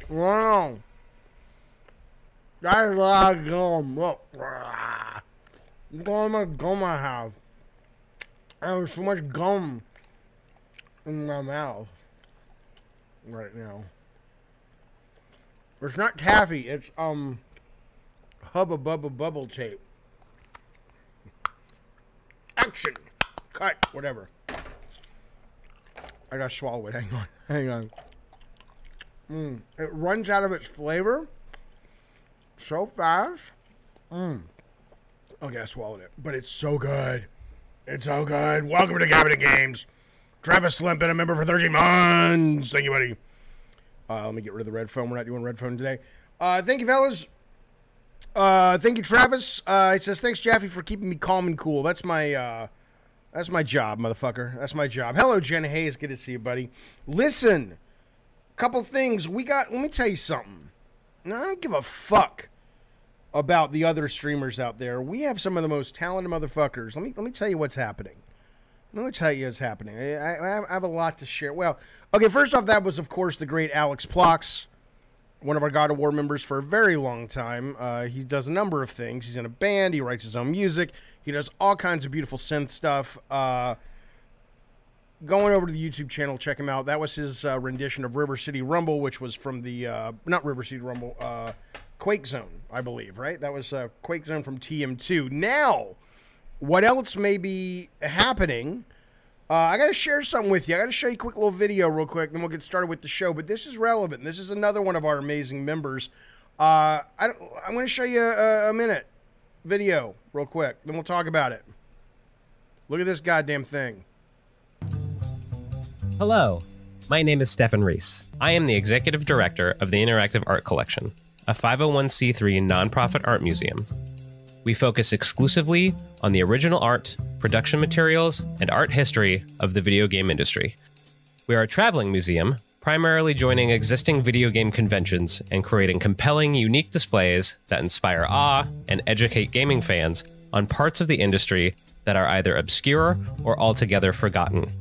Wow. That's a lot of gum. Look. Look how much gum I have. I have so much gum in my mouth right now. It's not taffy. It's Hubba Bubba Bubble Tape. Action. Cut. Whatever. I gotta swallow it. Hang on. Hang on. It runs out of its flavor so fast. Okay, I swallowed it. But it's so good. It's so good. Welcome to Cabinet Games. Travis Slimp, been a member for 13 months. Thank you, buddy. Let me get rid of the red phone. We're not doing red phone today. Thank you, fellas. Thank you, Travis. He says, thanks, Jaffe, for keeping me calm and cool. That's my job, motherfucker. That's my job. Hello, Jen Hayes. Good to see you, buddy. Listen, couple things. Let me tell you something. Now, I don't give a fuck about the other streamers out there. We have some of the most talented motherfuckers. Let me tell you what's happening. Let me tell you what's happening. I have a lot to share. Well, okay, first off, that was, of course, the great Alex Plox, one of our God of War members for a very long time. He does a number of things. He's in a band. He writes his own music. He does all kinds of beautiful synth stuff. Going over to the YouTube channel, check him out. That was his rendition of River City Rumble, which was from the, not River City Rumble, Quake Zone, I believe, right? That was Quake Zone from TM2. Now, what else may be happening? I got to share something with you. I got to show you a quick little video real quick, then we'll get started with the show. But this is relevant. This is another one of our amazing members. I'm going to show you a minute video real quick, then we'll talk about it. Look at this goddamn thing. Hello, my name is Stefan Reese. I am the Executive Director of the Interactive Art Collection, a 501c3 nonprofit art museum. We focus exclusively on the original art, production materials, and art history of the video game industry. We are a traveling museum, primarily joining existing video game conventions and creating compelling, unique displays that inspire awe and educate gaming fans on parts of the industry that are either obscure or altogether forgotten.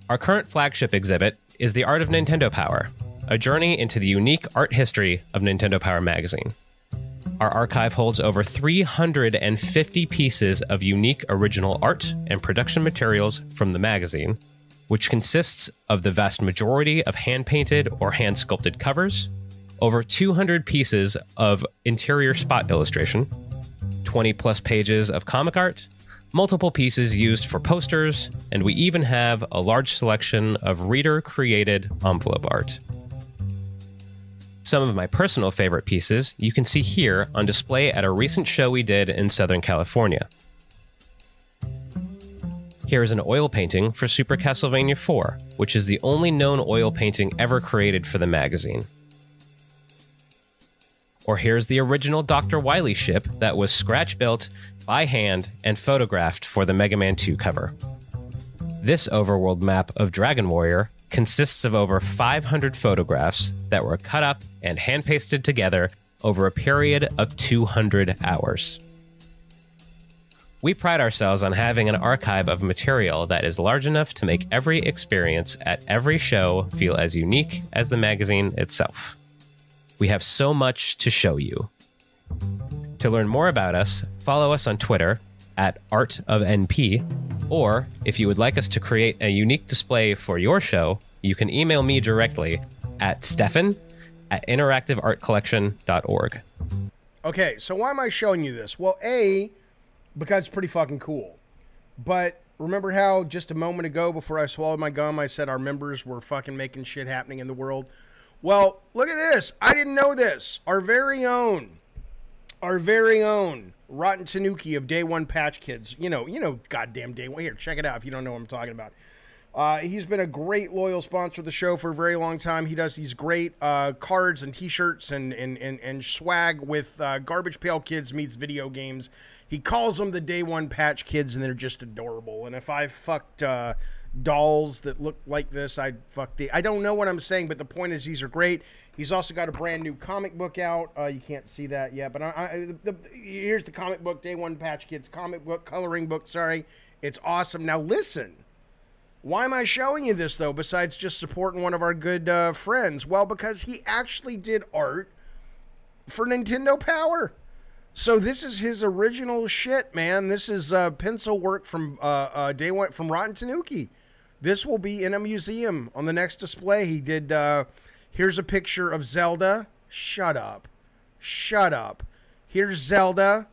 Our current flagship exhibit is The Art of Nintendo Power, a journey into the unique art history of Nintendo Power magazine. Our archive holds over 350 pieces of unique original art and production materials from the magazine, which consists of the vast majority of hand-painted or hand-sculpted covers, over 200 pieces of interior spot illustration, 20-plus pages of comic art, multiple pieces used for posters, and we even have a large selection of reader-created envelope art. Some of my personal favorite pieces you can see here on display at a recent show we did in Southern California. Here is an oil painting for Super Castlevania IV, which is the only known oil painting ever created for the magazine. Or here's the original Dr. Wily ship that was scratch-built by hand and photographed for the Mega Man 2 cover. This overworld map of Dragon Warrior consists of over 500 photographs that were cut up and hand-pasted together over a period of 200 hours. We pride ourselves on having an archive of material that is large enough to make every experience at every show feel as unique as the magazine itself. We have so much to show you. To learn more about us, follow us on Twitter at artofnp, or if you would like us to create a unique display for your show, you can email me directly at stefan@interactiveartcollection.org. Okay, so why am I showing you this? Well, A, because it's pretty fucking cool. But remember how just a moment ago before I swallowed my gum, I said our members were fucking making shit happening in the world? Well, look at this. I didn't know this. Our very own Rotten Tanuki of Day One Patch Kids. You know, goddamn Day One. Here, check it out if you don't know what I'm talking about. He's been a great loyal sponsor of the show for a very long time. He does these great cards and t-shirts and swag with Garbage Pail Kids meets video games. He calls them the Day One Patch Kids, and they're just adorable. And if I fucked dolls that look like this, I'd fuck the... I don't know what I'm saying, but the point is these are great. He's also got a brand new comic book out. You can't see that yet, but here's the comic book, Day One Patch Kids comic book, coloring book, sorry. It's awesome. Now listen. Why am I showing you this, though, besides just supporting one of our good friends? Well, because he actually did art for Nintendo Power. So this is his original shit, man. This is pencil work from day one from Rotten Tanuki. This will be in a museum on the next display. He did, here's a picture of Zelda. Shut up. Shut up. Here's Zelda.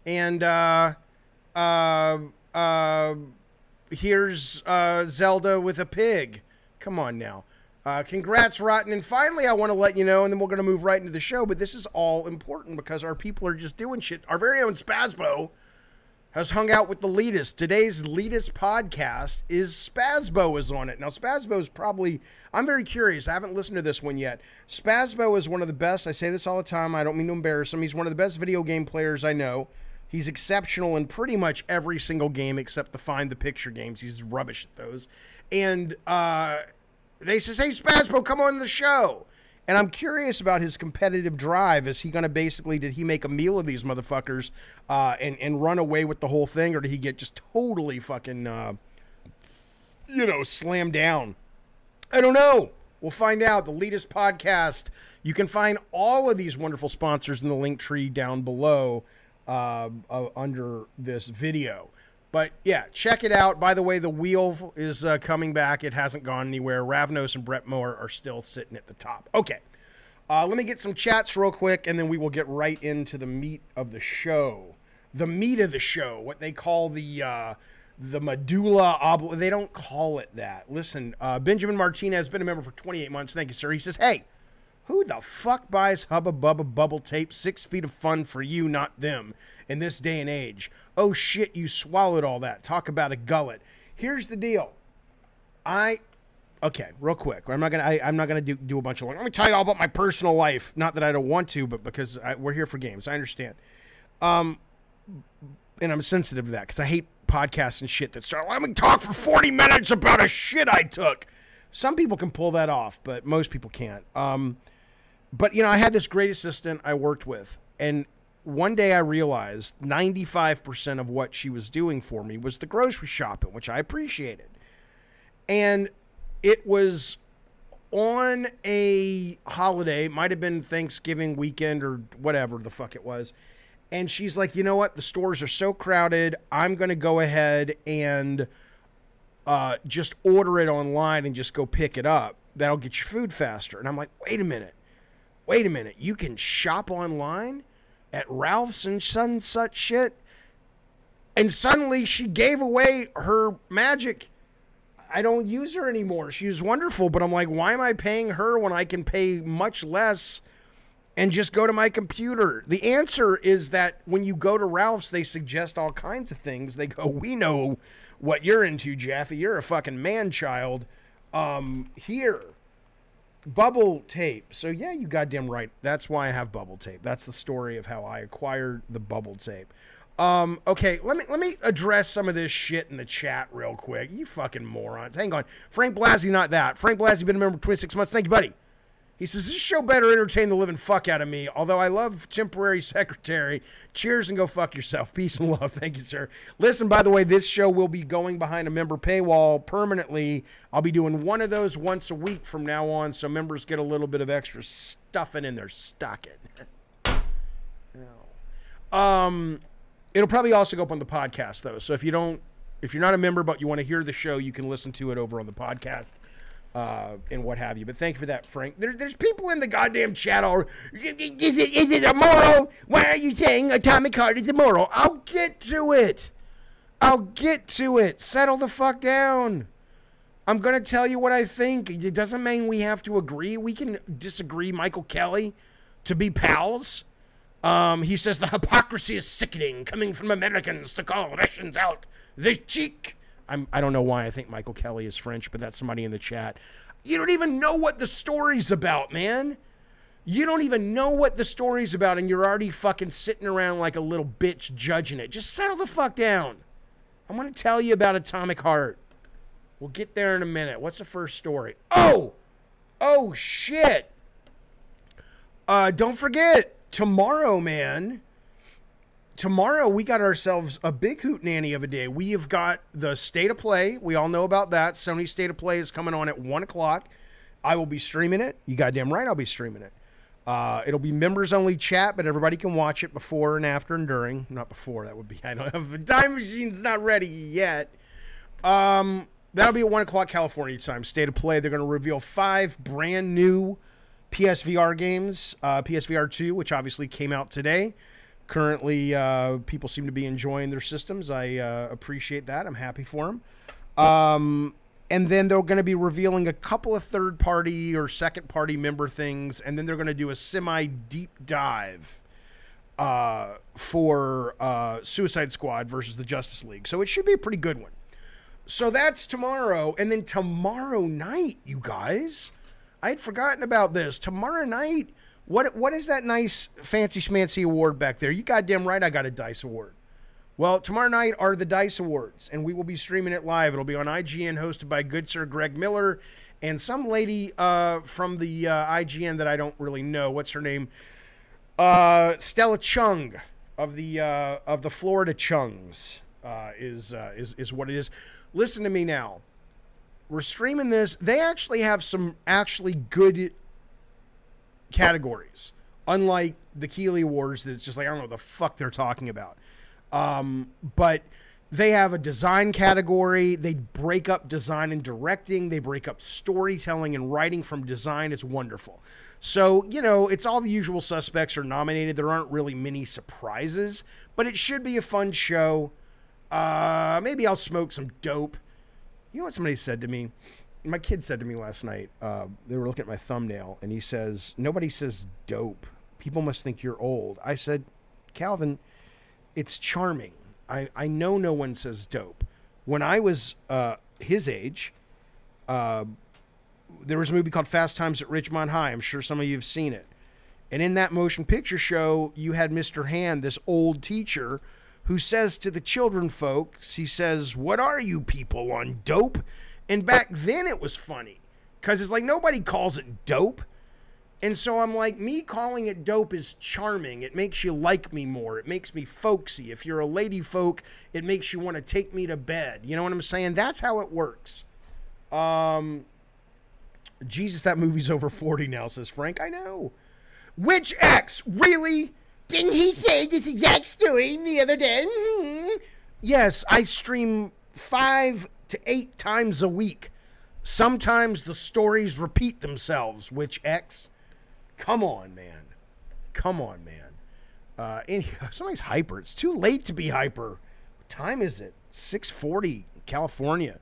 And here's Zelda with a pig. Come on now. Congrats, Rotten. And finally, I want to let you know, and then we're going to move right into the show, but this is all important because our people are just doing shit. Our very own Spazbo has hung out with the Leadist. Today's Leadist podcast is Spazbo is on it. Now, Spazbo is probably, I'm very curious. I haven't listened to this one yet. Spazbo is one of the best. I say this all the time. I don't mean to embarrass him. He's one of the best video game players I know. He's exceptional in pretty much every single game except the Find the Picture games. He's rubbish at those. And they say, hey, Spazbo, come on the show. And I'm curious about his competitive drive. Is he going to basically, did he make a meal of these motherfuckers and run away with the whole thing? Or did he get just totally fucking, slammed down? I don't know. We'll find out. The Leadist podcast. You can find all of these wonderful sponsors in the link tree down below under this video. But yeah, check it out. By the way, the wheel is coming back. It hasn't gone anywhere. Ravnos and Brett Moore are still sitting at the top. Okay, let me get some chats real quick, and then we will get right into the meat of the show. The meat of the show, what they call the medulla they don't call it that. Listen, Benjamin Martinez has been a member for 28 months. Thank you, sir. He says, hey, who the fuck buys Hubba Bubba bubble tape? 6 feet of fun for you, not them, in this day and age. Oh shit, you swallowed all that. Talk about a gullet. Here's the deal. Okay, real quick. I'm not gonna do a bunch of. Let me tell you all about my personal life. Not that I don't want to, but because we're here for games. I understand. And I'm sensitive to that because I hate podcasts and shit that start. Let me talk for 40 minutes about a shit I took. Some people can pull that off, but most people can't. But I had this great assistant I worked with, and one day I realized 95% of what she was doing for me was the grocery shopping, which I appreciated. And it was on a holiday, might have been Thanksgiving weekend or whatever the fuck it was. And she's like, you know what? The stores are so crowded. I'm going to go ahead and just order it online and just go pick it up. That'll get your food faster. And I'm like, wait a minute. You can shop online at Ralph's and such shit? And suddenly she gave away her magic. I don't use her anymore. She was wonderful, but I'm like, why am I paying her when I can pay much less and just go to my computer? The answer is that when you go to Ralph's, they suggest all kinds of things. They go, we know what you're into, Jaffe. You're a fucking man-child. Here. Bubble tape. So yeah, you goddamn right. That's why I have bubble tape. That's the story of how I acquired the bubble tape. Okay, let me address some of this shit in the chat real quick. You fucking morons. Hang on. Frank Blasey, not that. Frank Blasey been a member for 26 months. Thank you, buddy. He says, this show better entertain the living fuck out of me, although I love temporary secretary. Cheers and go fuck yourself. Peace and love. Thank you, sir. Listen, by the way, this show will be going behind a member paywall permanently. I'll be doing one of those once a week from now on, so members get a little bit of extra stuffing in their stocking. It'll probably also go up on the podcast, though. So if you're not a member but you want to hear the show, you can listen to it over on the podcast. And what have you. But thank you for that, Frank. There's people in the goddamn chat all, is it immoral? Why are you saying Atomic Heart is immoral? I'll get to it. Settle the fuck down. I'm going to tell you what I think. It doesn't mean we have to agree. We can disagree, Michael Kelly, to be pals. He says the hypocrisy is sickening coming from Americans to call Russians out the cheek. I don't know why I think Michael Kelly is French, but that's somebody in the chat. You don't even know what the story's about, man. You don't even know what the story's about, and you're already fucking sitting around like a little bitch judging it. Just settle the fuck down. I'm going to tell you about Atomic Heart. We'll get there in a minute. What's the first story? Oh, shit. Don't forget, tomorrow, man, tomorrow we got ourselves a big hootenanny of a day. We have got the State of Play. We all know about that. Sony State of Play is coming on at 1 o'clock. I will be streaming it. You goddamn right I'll be streaming it. It'll be members-only chat, but everybody can watch it before and after and during. Not before. That would be... I don't have... Time Machine's not ready yet. That'll be at 1 o'clock California time. State of Play. They're going to reveal 5 brand new PSVR games. PSVR 2, which obviously came out today. Currently, people seem to be enjoying their systems. I appreciate that. I'm happy for them. And then they're going to be revealing a couple of third-party or second-party member things, and then they're going to do a semi-deep dive for Suicide Squad versus the Justice League. So it should be a pretty good one. So that's tomorrow. And then tomorrow night, you guys, I had forgotten about this. Tomorrow night, what is that nice fancy schmancy award back there? You goddamn right I got a DICE award. Well, tomorrow night are the DICE Awards, and we will be streaming it live. It'll be on IGN, hosted by good Sir Greg Miller and some lady from the IGN that I don't really know. What's her name? Stella Chung of the Florida Chungs is what it is. Listen to me now. We're streaming this. They actually have some actually good categories, unlike the Keeley Awards. That's just like I don't know what the fuck they're talking about. But they have a design category. They break up design and directing. They break up storytelling and writing from design. It's wonderful. So, you know, it's all the usual suspects are nominated. There aren't really many surprises, but it should be a fun show. Maybe I'll smoke some dope. You know what somebody said to me? My kid said to me last night, they were looking at my thumbnail, and he says, nobody says dope. People must think you're old. I said, Calvin, it's charming. I know no one says dope. When I was his age, there was a movie called Fast Times at Ridgemont High. I'm sure some of you have seen it. And in that motion picture show, you had Mr. Hand, this old teacher, who says to the children folks, he says, what are you people on dope? And back then it was funny because it's like nobody calls it dope. And so I'm like, me calling it dope is charming. It makes you like me more. It makes me folksy. If you're a lady folk, it makes you want to take me to bed. You know what I'm saying? That's how it works. Jesus, that movie's over 40 now, says Frank. I know. Which X? Really? Didn't he say this exact story the other day? Yes, I stream 5 to 8 times a week. Sometimes the stories repeat themselves. Which X? Come on, man. Come on, man. Somebody's hyper. It's too late to be hyper. What time is it? 6:40, California.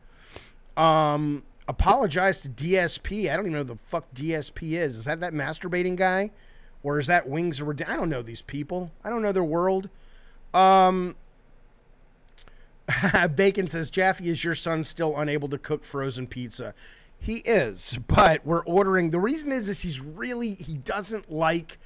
Apologize to DSP. I don't even know who the fuck DSP is. Is that masturbating guy? Or is that Wings of Redemption? I don't know these people. I don't know their world. Bacon says, Jaffe, is your son still unable to cook frozen pizza? He is, but we're ordering. The reason is he doesn't like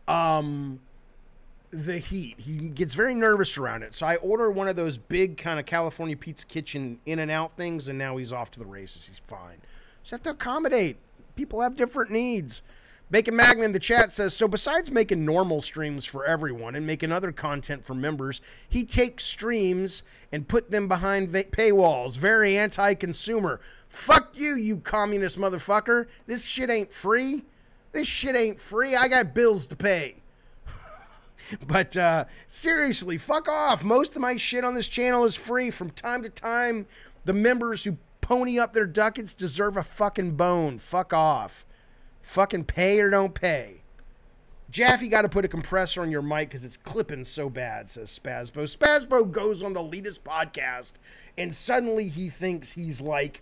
the heat. He gets very nervous around it. So I order one of those big kind of California Pizza Kitchen in and out things, and now he's off to the races. He's fine. Just have to accommodate. People have different needs. Bacon Magna in the chat says, so besides making normal streams for everyone and making other content for members, he takes streams and put them behind paywalls. Very anti-consumer. Fuck you, you communist motherfucker. This shit ain't free. This shit ain't free. I got bills to pay. But seriously, fuck off. Most of my shit on this channel is free. From time to time, the members who pony up their ducats deserve a fucking bone. Fuck off. Fucking pay or don't pay. Jaffe got to put a compressor on your mic because it's clipping so bad, says Spazbo. Spazbo goes on the Elitist podcast, and suddenly he thinks he's like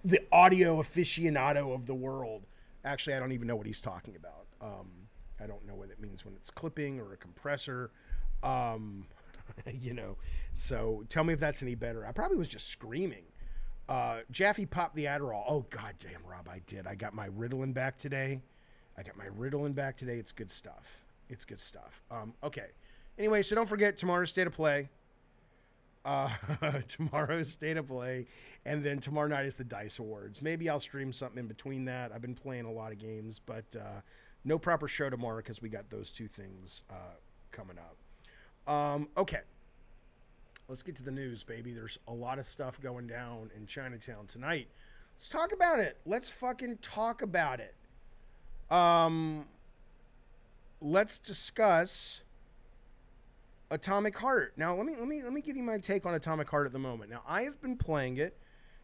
the audio aficionado of the world. Actually, I don't even know what he's talking about. I don't know what it means when it's clipping or a compressor. You know, so tell me if that's any better. I probably was just screaming. Jaffe popped the Adderall. Oh, goddamn, Rob, I did. I got my Ritalin back today. It's good stuff. It's good stuff. Okay. Anyway, so don't forget tomorrow's State of Play. Tomorrow's State of Play. And then tomorrow night is the DICE Awards. Maybe I'll stream something in between that. I've been playing a lot of games, but no proper show tomorrow because we got those two things coming up. Okay. Let's get to the news, baby. There's a lot of stuff going down in Chinatown tonight. Let's talk about it. Let's fucking talk about it. Let's discuss Atomic Heart. Now, let me give you my take on Atomic Heart at the moment. Now, I have been playing it.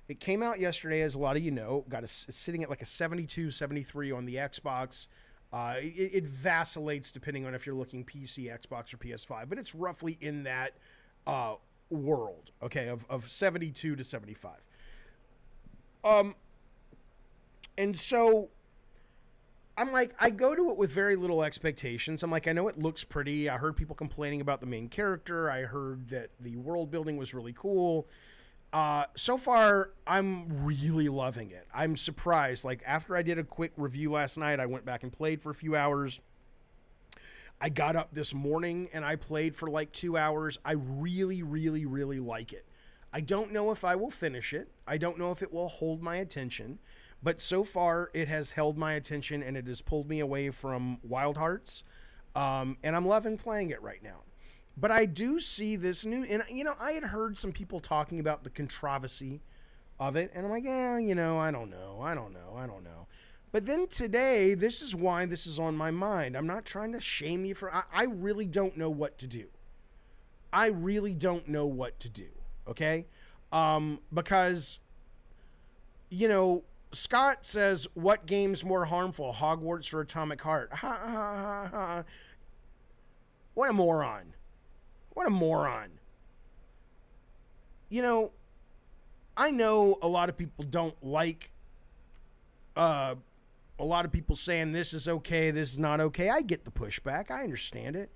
It came out yesterday, as a lot of you know. It's sitting at like a 72, 73 on the Xbox. It vacillates depending on if you're looking PC, Xbox, or PS5, but it's roughly in that world, okay, of 72 to 75. And so I'm like, I go to it with very little expectations. I'm like, I know it looks pretty. I heard people complaining about the main character. I heard that the world building was really cool. So far, I'm really loving it. I'm surprised. Like, after I did a quick review last night, I went back and played for a few hours. I got up this morning and I played for like 2 hours. I really, really, really like it. I don't know if I will finish it. I don't know if it will hold my attention. But so far, it has held my attention and it has pulled me away from Wild Hearts. And I'm loving playing it right now. But I do see this new, and you know, I had heard some people talking about the controversy of it, and I'm like, yeah, you know, I don't know. But then today, this is why this is on my mind. I'm not trying to shame you for, I really don't know what to do. I really don't know what to do, okay? Because, you know, Scott says, what game's more harmful, Hogwarts or Atomic Heart? Ha, ha, ha, ha. What a moron. What a moron. You know, I know a lot of people don't like a lot of people saying this is okay, this is not okay. I get the pushback. I understand it.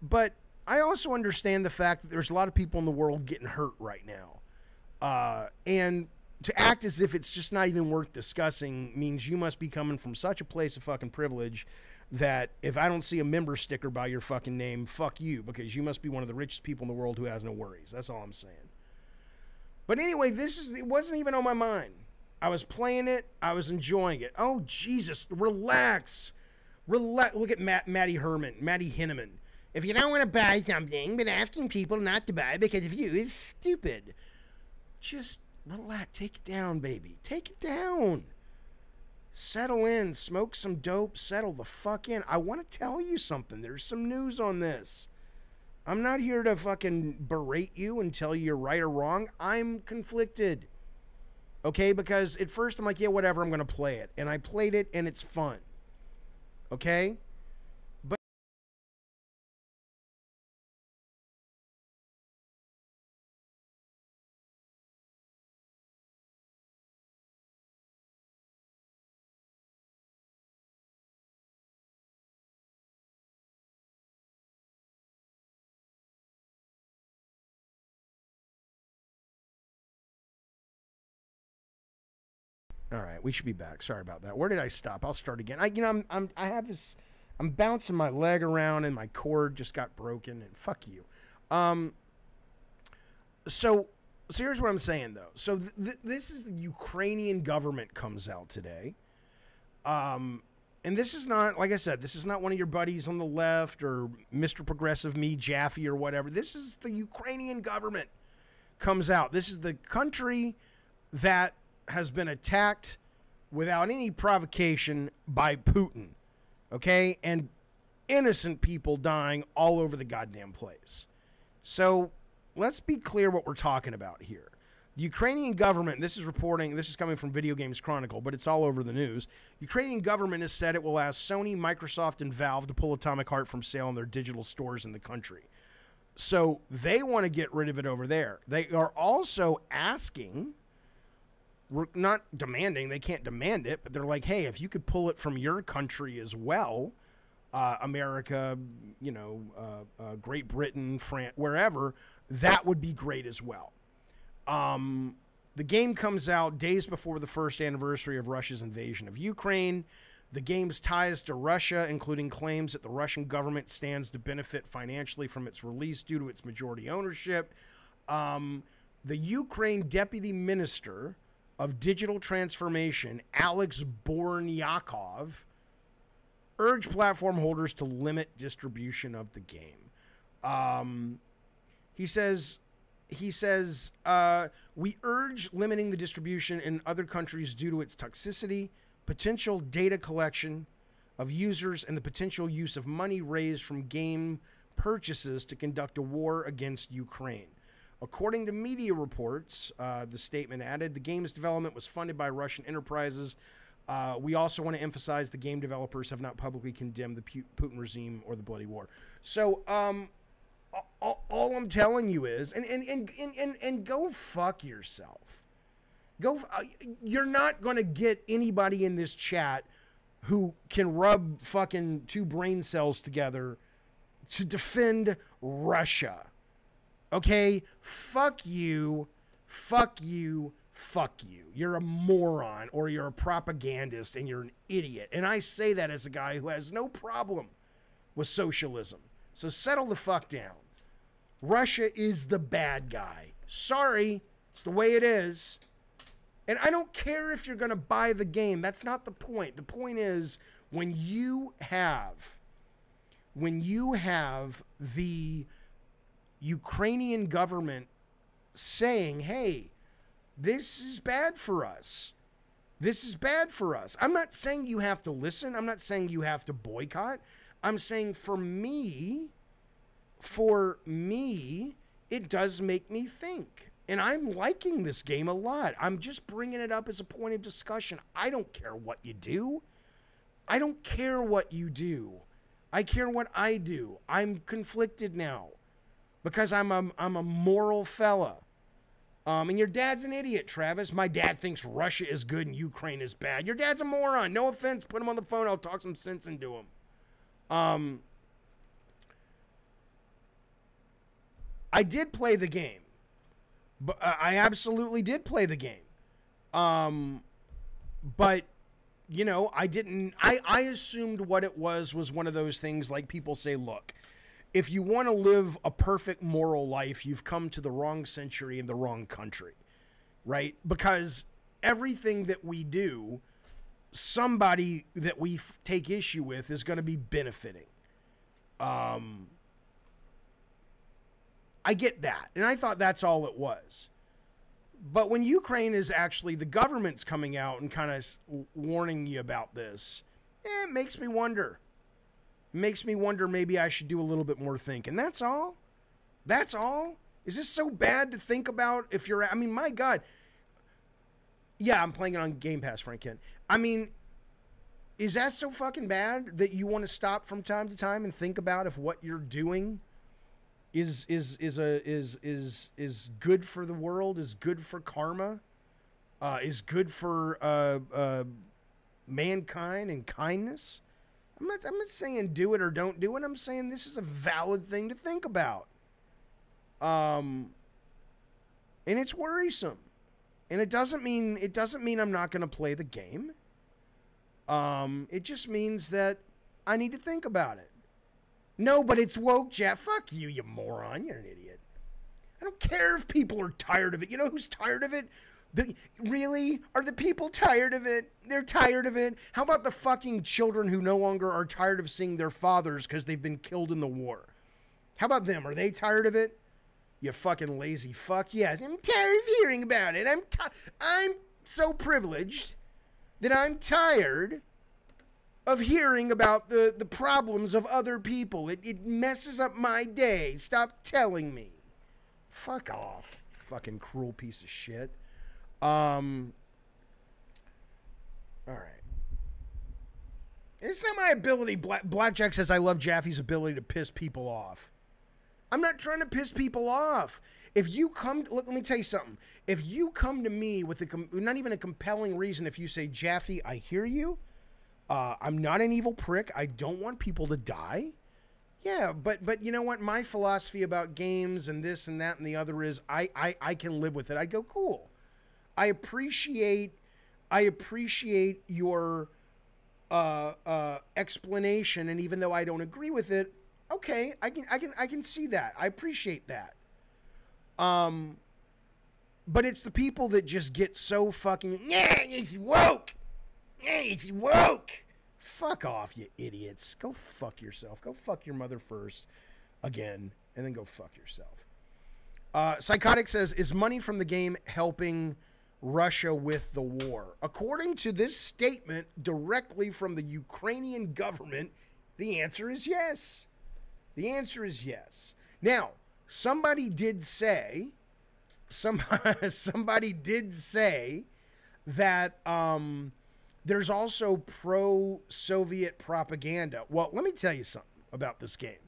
But I also understand the fact that there's a lot of people in the world getting hurt right now. And to act as if it's just not even worth discussing means you must be coming from such a place of fucking privilege that if I don't see a member sticker by your fucking name, fuck you, because you must be one of the richest people in the world who has no worries. That's all I'm saying. But anyway, it wasn't even on my mind. I was playing it. I was enjoying it. Oh, Jesus. Relax. Look at Maddie Henneman. If you don't want to buy something, but asking people not to buy because of you is stupid. Just relax. Take it down, baby. Take it down. Settle in. Smoke some dope. Settle the fuck in. I want to tell you something. There's some news on this. I'm not here to fucking berate you and tell you you're right or wrong. I'm conflicted. Okay? Because at first I'm like, yeah, whatever. I'm going to play it. And I played it and it's fun. Okay? All right, we should be back. Sorry about that. Where did I stop? I'll start again. I'm bouncing my leg around and my cord just got broken and fuck you. So here's what I'm saying though. So this is the Ukrainian government comes out today. And this is not, like I said, this is not one of your buddies on the left or Mr. Progressive Me, Jaffe or whatever. This is the Ukrainian government comes out. This is the country that has been attacked without any provocation by Putin, okay? And innocent people dying all over the goddamn place. So let's be clear what we're talking about here. The Ukrainian government, this is coming from Video Games Chronicle, but it's all over the news. Ukrainian government has said it will ask Sony, Microsoft, and Valve to pull Atomic Heart from sale in their digital stores in the country. So they want to get rid of it over there. They are also asking, we're not demanding, they can't demand it, but they're like, hey, if you could pull it from your country as well, America, you know, Great Britain, France, wherever, that would be great as well. The game comes out days before the first anniversary of Russia's invasion of Ukraine. The game's ties to Russia, including claims that the Russian government stands to benefit financially from its release due to its majority ownership. The Ukraine Deputy Minister of Digital Transformation, Alex Bornyakov, urge platform holders to limit distribution of the game. He says, we urge limiting the distribution in other countries due to its toxicity, potential data collection of users, and the potential use of money raised from game purchases to conduct a war against Ukraine. According to media reports, the statement added, the game's development was funded by Russian enterprises. We also want to emphasize the game developers have not publicly condemned the Putin regime or the bloody war. So, all I'm telling you is, and go fuck yourself. You're not going to get anybody in this chat who can rub fucking two brain cells together to defend Russia. Okay? Fuck you. Fuck you. Fuck you. You're a moron, or you're a propagandist, and you're an idiot. And I say that as a guy who has no problem with socialism. So settle the fuck down. Russia is the bad guy. Sorry. It's the way it is. And I don't care if you're going to buy the game. That's not the point. The point is, when you have the Ukrainian government saying, hey, this is bad for us. This is bad for us. I'm not saying you have to listen. I'm not saying you have to boycott. I'm saying for me, it does make me think. And I'm liking this game a lot. I'm just bringing it up as a point of discussion. I don't care what you do. I don't care what you do. I care what I do. I'm conflicted now because I'm a moral fella. And your dad's an idiot, Travis. My dad thinks Russia is good and Ukraine is bad. Your dad's a moron. No offense. Put him on the phone. I'll talk some sense into him. I did play the game. But I absolutely did play the game. But, you know, I didn't... I assumed what it was one of those things like people say, look, if you want to live a perfect moral life, you've come to the wrong century and the wrong country, right? Because everything that we do, somebody that we take issue with is going to be benefiting. I get that. And I thought that's all it was. But when Ukraine is actually, the government's coming out and kind of warning you about this, it makes me wonder. It makes me wonder maybe I should do a little bit more thinking. That's all? That's all? Is this so bad to think about if you're, I mean, my God. Yeah, I'm playing it on Game Pass, Frank Kent. I mean, is that so fucking bad that you want to stop from time to time and think about if what you're doing is good for the world, is good for karma, is good for mankind and kindness? I'm not saying do it or don't do it. I'm saying this is a valid thing to think about. And it's worrisome. And it doesn't mean I'm not going to play the game. It just means that I need to think about it. No, but it's woke, Jeff. Fuck you, you moron. You're an idiot. I don't care if people are tired of it. You know who's tired of it? Really? Are the people tired of it? They're tired of it. How about the fucking children who no longer are tired of seeing their fathers because they've been killed in the war? How about them? Are they tired of it? You fucking lazy fuck. Yes, I'm tired of hearing about it. I'm so privileged that I'm tired of hearing about the problems of other people. It messes up my day. Stop telling me. Fuck off, fucking cruel piece of shit. All right. It's not my ability. Blackjack says I love Jaffe's ability to piss people off. I'm not trying to piss people off. If you come, look, let me tell you something. If you come to me with not even a compelling reason, if you say, Jaffe, I hear you. I'm not an evil prick. I don't want people to die. Yeah, but you know what? My philosophy about games and this and that and the other is I can live with it. I go, cool. I appreciate your explanation, and even though I don't agree with it, okay, I can see that. I appreciate that. But it's the people that just get so fucking it's woke. It's woke. Fuck off, you idiots. Go fuck yourself. Go fuck your mother first again, and then go fuck yourself. Psychotic says, is money from the game helping Russia with the war? According to this statement directly from the Ukrainian government, the answer is yes. The answer is yes. Now, somebody did say that there's also pro-Soviet propaganda. Well, let me tell you something about this game.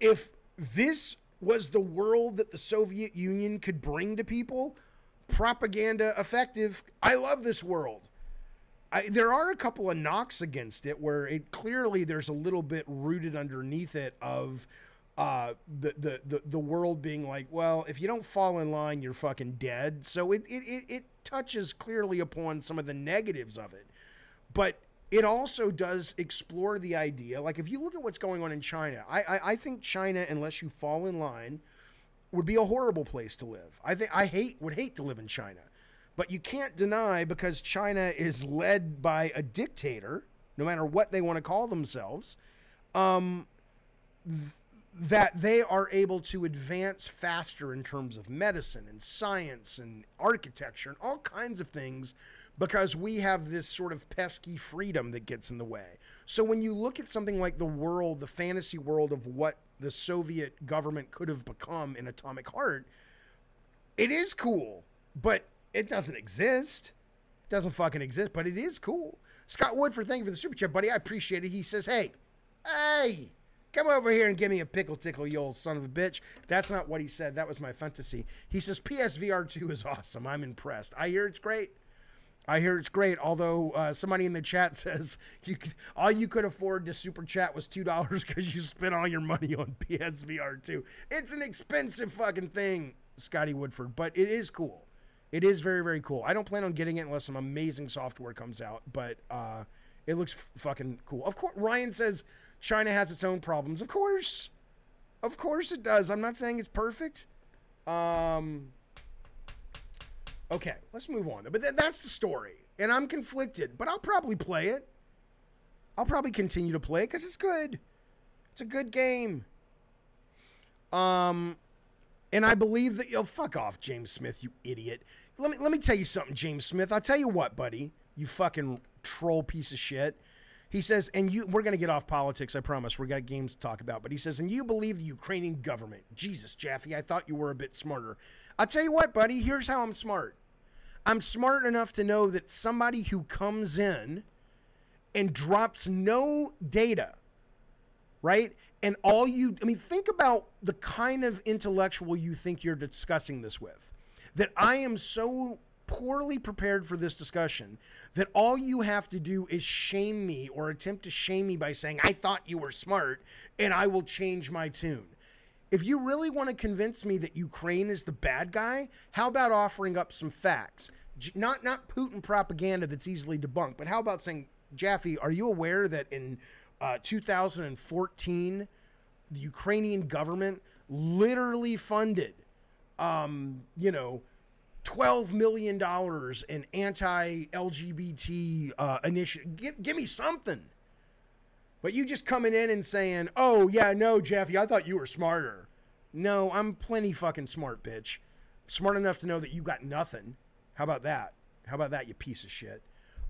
If this was the world that the Soviet Union could bring to people, propaganda effective. I love this world. There are a couple of knocks against it where it clearly there's a little bit rooted underneath it of the world being like, well, if you don't fall in line, you're fucking dead. So it touches clearly upon some of the negatives of it. But it also does explore the idea, like if you look at what's going on in China, I think China, unless you fall in line, would be a horrible place to live. I would hate to live in China. But you can't deny, because China is led by a dictator, no matter what they want to call themselves, that they are able to advance faster in terms of medicine and science and architecture and all kinds of things, because we have this sort of pesky freedom that gets in the way. So when you look at something like the world, the fantasy world of what the Soviet government could have become in Atomic Heart, it is cool, but it doesn't exist. It doesn't fucking exist, but it is cool. Scott Woodford, thank you for the super chat, buddy. I appreciate it. He says, hey, come over here and give me a pickle tickle, you old son of a bitch. That's not what he said. That was my fantasy. He says, PSVR 2 is awesome. I'm impressed. I hear it's great. Although somebody in the chat says all you could afford to super chat was $2 because you spent all your money on PSVR 2. It's an expensive fucking thing, Scotty Woodford, but it is cool. It is very, very cool. I don't plan on getting it unless some amazing software comes out, but it looks fucking cool. Of course, Ryan says China has its own problems. Of course it does. I'm not saying it's perfect. Okay, let's move on. But that's the story, and I'm conflicted, but I'll probably play it. I'll probably continue to play it because it's good. It's a good game. And I believe that, fuck off, James Smith, you idiot. Let me tell you something, James Smith. I'll tell you what, buddy, you fucking troll piece of shit. He says, we're going to get off politics, I promise. We got games to talk about. But he says, and you believe the Ukrainian government. Jesus, Jaffe, I thought you were a bit smarter. I'll tell you what, buddy, here's how I'm smart. I'm smart enough to know that somebody who comes in and drops no data, right? And think about the kind of intellectual you think you're discussing this with. That I am so poorly prepared for this discussion that all you have to do is shame me or attempt to shame me by saying, I thought you were smart, and I will change my tune. If you really want to convince me that Ukraine is the bad guy, how about offering up some facts? Not Putin propaganda that's easily debunked, but how about saying, Jaffe, are you aware that in 2014, the Ukrainian government literally funded, $12 million in anti-LGBT initiative? Give me something. But you just coming in and saying, oh, yeah, no, Jaffe, I thought you were smarter. No, I'm plenty fucking smart, bitch. Smart enough to know that you got nothing. How about that? How about that, you piece of shit?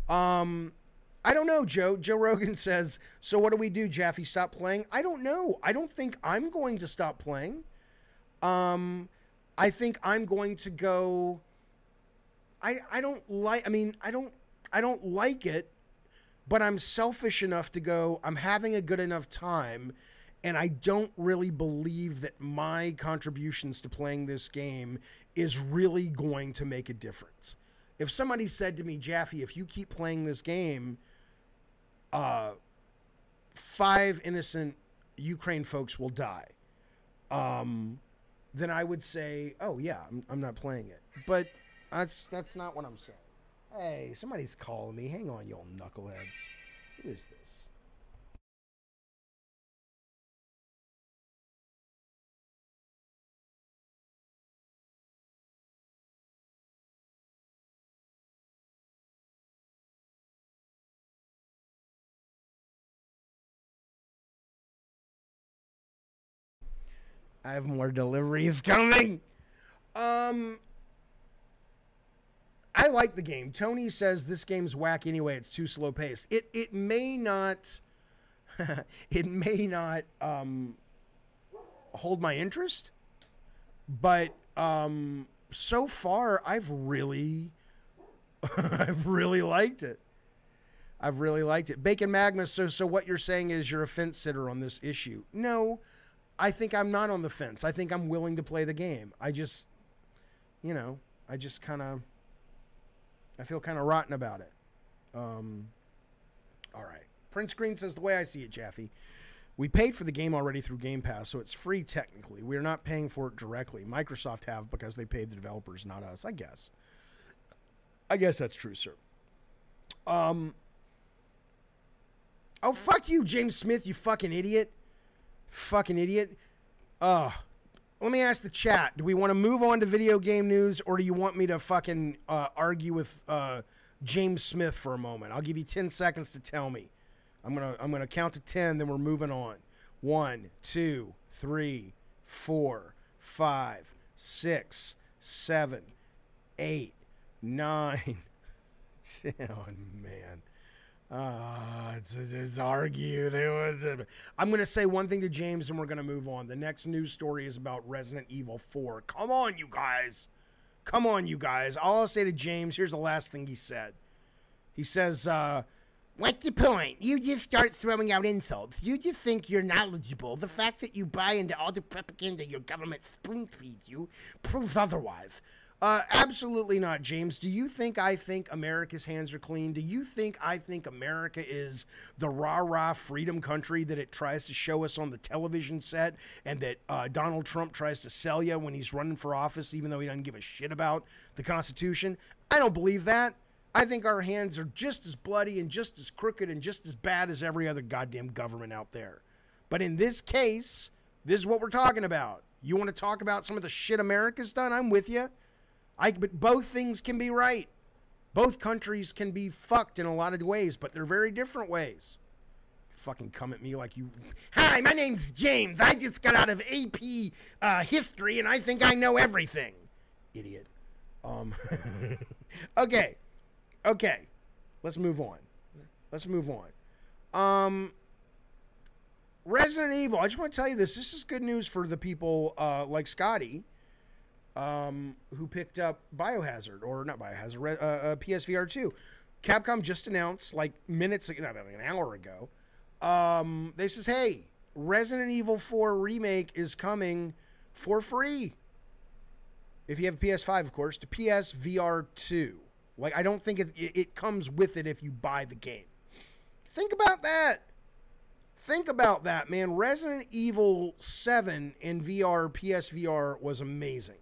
I don't know, Joe. Joe Rogan says, so what do we do, Jaffe? Stop playing? I don't know. I don't think I'm going to stop playing. I think I'm going to go... I don't like it, but I'm selfish enough to go, I'm having a good enough time, and I don't really believe that my contributions to playing this game is really going to make a difference. If somebody said to me, Jaffe, if you keep playing this game, 5 innocent Ukraine folks will die, then I would say, oh yeah, I'm not playing it. But that's not what I'm saying. Hey, somebody's calling me. Hang on, you old knuckleheads. Who is this? I have more deliveries coming. I like the game. Tony says this game's whack anyway. It's too slow paced. It may not it may not hold my interest, but so far I've really I've really liked it. I've really liked it. Bacon Magma, so what you're saying is you're a fence sitter on this issue. No, I think I'm not on the fence. I think I'm willing to play the game. I just, I feel kind of rotten about it. All right. Prince Green says, the way I see it, Jaffe, we paid for the game already through Game Pass, so it's free technically. We're not paying for it directly. Microsoft have because they paid the developers, not us, I guess. I guess that's true, sir. Oh, fuck you, James Smith, you fucking idiot. Fucking idiot. Let me ask the chat. Do we want to move on to video game news, or do you want me to fucking argue with James Smith for a moment? I'll give you 10 seconds to tell me. I'm gonna count to 10, then we're moving on. 1, 2, 3, 4, 5, 6, 7, 8, 9, 10, man. It's argue. I'm going to say one thing to James and we're going to move on. The next news story is about Resident Evil 4. Come on, you guys. Come on, you guys. All I'll say to James, here's the last thing he said. He says, what's the point? You just start throwing out insults. You just think you're knowledgeable. The fact that you buy into all the propaganda your government spoon feeds you proves otherwise. Absolutely not, James. Do you think I think America's hands are clean? Do you think I think America is the rah-rah freedom country that it tries to show us on the television set and that Donald Trump tries to sell you when he's running for office even though he doesn't give a shit about the Constitution? I don't believe that. I think our hands are just as bloody and just as crooked and just as bad as every other goddamn government out there. But in this case, this is what we're talking about. You want to talk about some of the shit America's done? I'm with you. But both things can be right. Both countries can be fucked in a lot of ways, but they're very different ways. Fucking come at me like you... Hi, my name's James. I just got out of AP history, and I think I know everything. Idiot. Okay. Let's move on. Resident Evil. I just want to tell you this. This is good news for the people like Scotty, who picked up Biohazard, or not Biohazard, PSVR 2. Capcom just announced, like minutes ago, not an hour ago, they says, hey, Resident Evil 4 Remake is coming for free. If you have a PS5, of course, to PSVR 2. Like, I don't think it comes with it if you buy the game. Think about that. Think about that, man. Resident Evil 7 in VR, PSVR was amazing.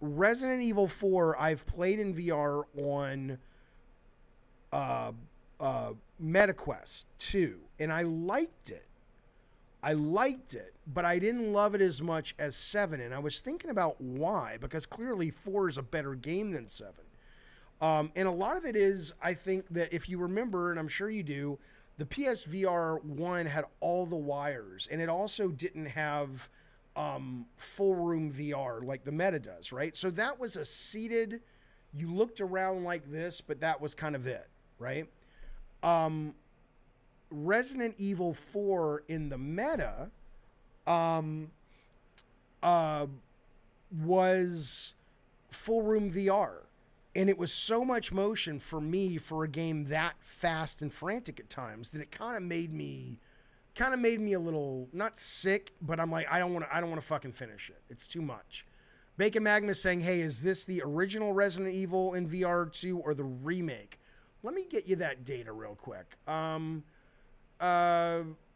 Resident Evil 4, I've played in VR on MetaQuest 2, and I liked it. But I didn't love it as much as 7, and I was thinking about why, because clearly 4 is a better game than 7. And a lot of it is, I think that if you remember, and I'm sure you do, the PSVR 1 had all the wires, and it also didn't have full room VR like the Meta does, right? So that was a seated, you looked around like this, but that was kind of it, right? Resident Evil 4 in the Meta was full room VR. And it was so much motion for me for a game that fast and frantic at times that it kind of made me a little, not sick, but I'm like, I don't want to fucking finish it. It's too much. Bacon Magma saying, hey, is this the original Resident Evil in VR 2 or the remake? Let me get you that data real quick.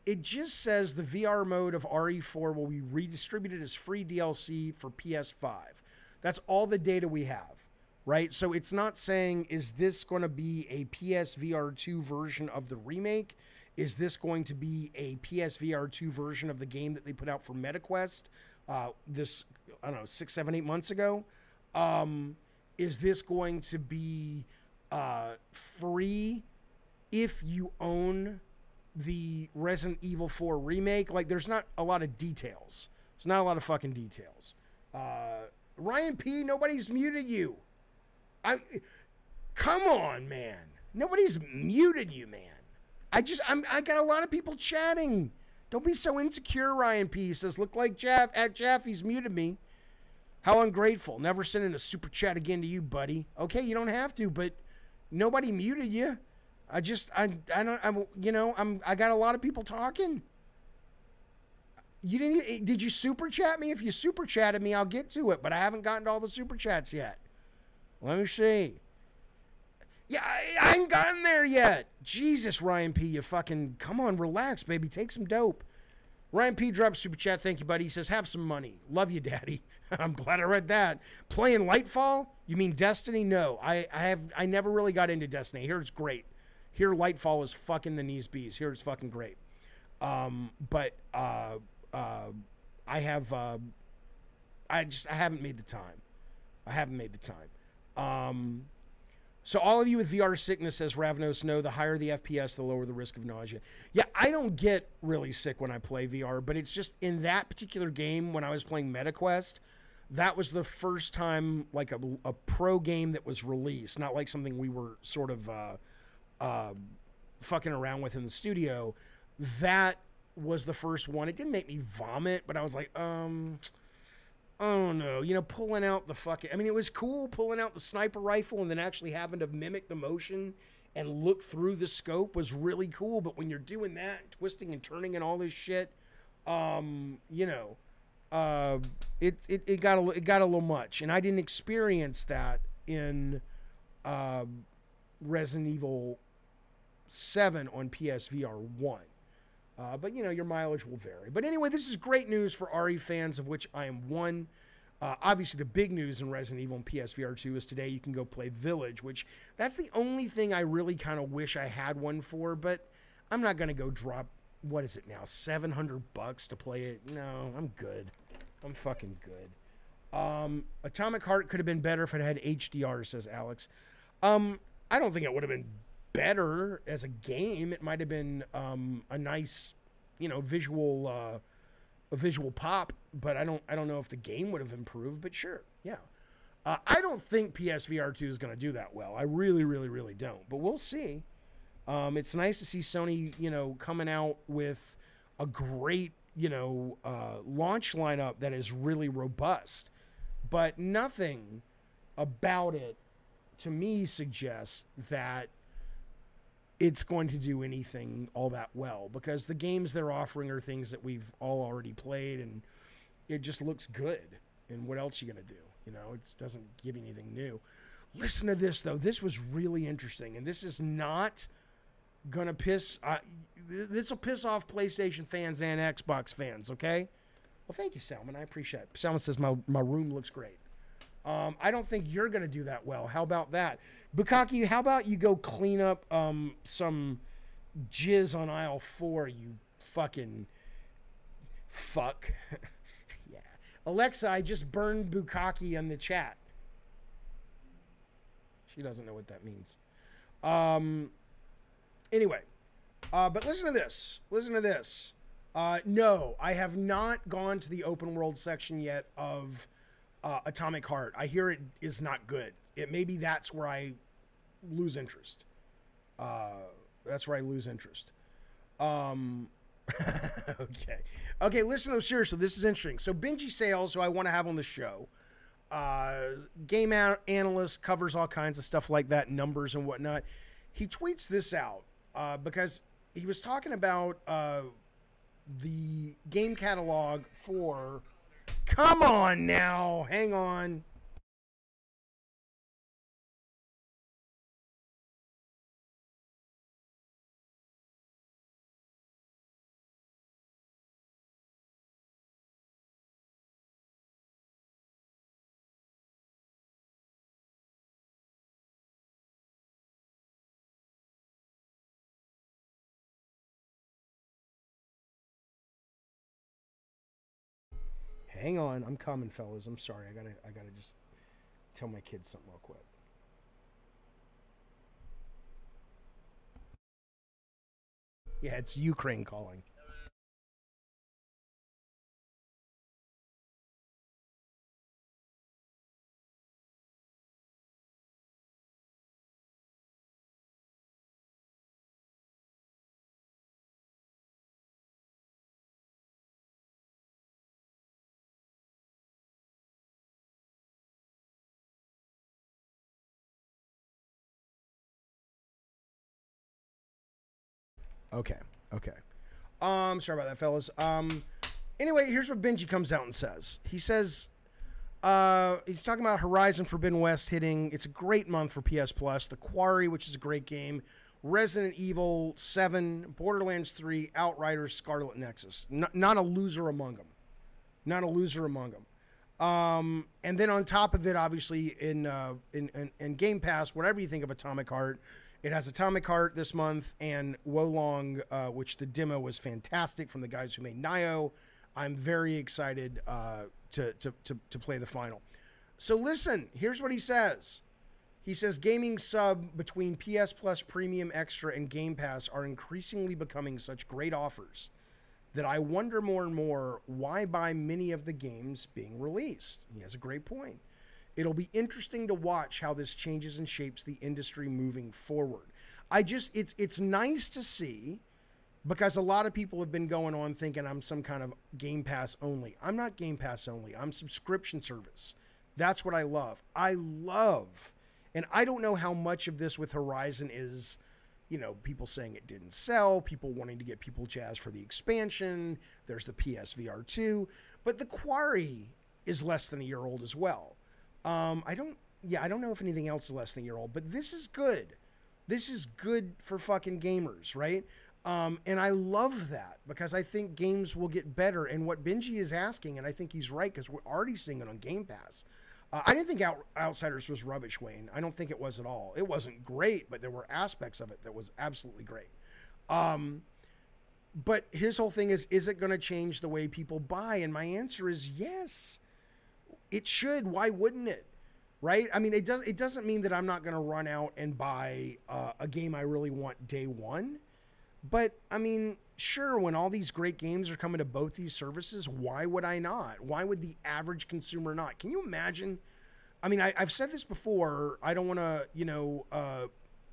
It just says the VR mode of RE4 will be redistributed as free DLC for PS5. That's all the data we have. Right? So it's not saying, is this going to be a PSVR 2 version of the remake? Is this going to be a PSVR 2 version of the game that they put out for MetaQuest this, I don't know, 6, 7, 8 months ago? Is this going to be free if you own the Resident Evil 4 remake? Like, there's not a lot of details. There's not a lot of fucking details. Ryan P, nobody's muted you. Come on, man. Nobody's muted you, man. I got a lot of people chatting. Don't be so insecure, Ryan P. He says, look like Jeff. At Jeff, he's muted me. How ungrateful. Never sending a super chat again to you, buddy. Okay, you don't have to, but nobody muted you. I got a lot of people talking. Did you super chat me? If you super chatted me, I'll get to it, but I haven't gotten to all the super chats yet. Let me see. Yeah, I ain't gotten there yet. Jesus, Ryan P, you fucking, come on, relax, baby. Take some dope. Ryan P drops super chat. Thank you, buddy. He says, have some money. Love you, daddy. I'm glad I read that. Playing Lightfall? You mean Destiny? No, I never really got into Destiny. Here it's great. Here Lightfall is fucking the knees bees. Here it's fucking great. I haven't made the time. So all of you with VR sickness, says Ravnos, know the higher the FPS, the lower the risk of nausea. Yeah, I don't get really sick when I play VR, but it's just in that particular game when I was playing MetaQuest, that was the first time like a pro game that was released, not like something we were sort of fucking around with in the studio. That was the first one. It didn't make me vomit, but I was like, oh no, pulling out the fucking, it was cool pulling out the sniper rifle and then actually having to mimic the motion and look through the scope was really cool. But when you're doing that, twisting and turning and all this shit, it got a little much. And I didn't experience that in Resident Evil 7 on PSVR 1. But, your mileage will vary. But anyway, this is great news for RE fans, of which I am one. Obviously, the big news in Resident Evil and PSVR 2 is today you can go play Village, which that's the only thing I really kind of wish I had one for. But I'm not going to go drop, what is it now, $700 to play it? No, I'm good. I'm fucking good. Atomic Heart could have been better if it had HDR, says Alex. I don't think it would have been better as a game. It might have been a nice, visual pop, but I don't know if the game would have improved. But sure, yeah. I don't think PSVR 2 is going to do that well. I really, really, really don't. But we'll see. It's nice to see Sony, coming out with a great, launch lineup that is really robust. But nothing about it, to me, suggests that it's going to do anything all that well, because the games they're offering are things that we've all already played, and it just looks good. And what else are you going to do? It doesn't give you anything new. Listen to this, though. This was really interesting, and this is not going to piss... this will piss off PlayStation fans and Xbox fans, okay? Well, thank you, Salmon. I appreciate it. Salmon says my room looks great. I don't think you're going to do that well. How about that? Bukaki, how about you go clean up some jizz on aisle 4, you fucking fuck. Yeah. Alexa, I just burned Bukaki in the chat. She doesn't know what that means. Anyway, but listen to this. No, I have not gone to the open world section yet of Atomic Heart. I hear it is not good. Maybe that's where I lose interest. Okay. Listen though, seriously, this is interesting. So Benji Sales, who I want to have on the show, game analyst, covers all kinds of stuff like that, numbers and whatnot. He tweets this out because he was talking about the game catalog for... Come on now. Hang on. Hang on, I'm coming, fellas. I'm sorry. I gotta just tell my kids something real quick. Yeah, it's Ukraine calling. Okay. Okay. Sorry about that, fellas. Anyway, here's what Benji comes out and says. He says, he's talking about Horizon Forbidden West hitting. It's a great month for PS Plus. The Quarry, which is a great game. Resident Evil 7, Borderlands 3, Outriders, Scarlet Nexus. Not a loser among them. Not a loser among them. And then on top of it, obviously, in Game Pass, whatever you think of Atomic Heart, it has Atomic Heart this month and Wolong, which the demo was fantastic from the guys who made Nioh. I'm very excited to play the final. So listen, here's what he says. He says gaming sub between PS Plus Premium Extra and Game Pass are increasingly becoming such great offers that I wonder more and more why buy many of the games being released. He has a great point. It'll be interesting to watch how this changes and shapes the industry moving forward. It's nice to see, because a lot of people have been going on thinking I'm some kind of Game Pass only. I'm not Game Pass only. I'm subscription service. That's what I love. And I don't know how much of this with Horizon is, people saying it didn't sell, people wanting to get people jazzed for the expansion. There's the PSVR 2, but the Quarry is less than a year old as well. I don't know if anything else is less than a year old, but this is good. This is good for fucking gamers, right? And I love that because I think games will get better. And what Benji is asking, and I think he's right because we're already seeing it on Game Pass. I didn't think Outsiders was rubbish, Wayne. I don't think it was at all. It wasn't great, but there were aspects of it that was absolutely great. But his whole thing is it going to change the way people buy? And my answer is yes, it should. Why wouldn't it? Right? I mean, it doesn't mean that I'm not going to run out and buy a game I really want day one. But, I mean, sure, when all these great games are coming to both these services, why would I not? Why would the average consumer not? Can you imagine? I mean, I've said this before. I don't want to,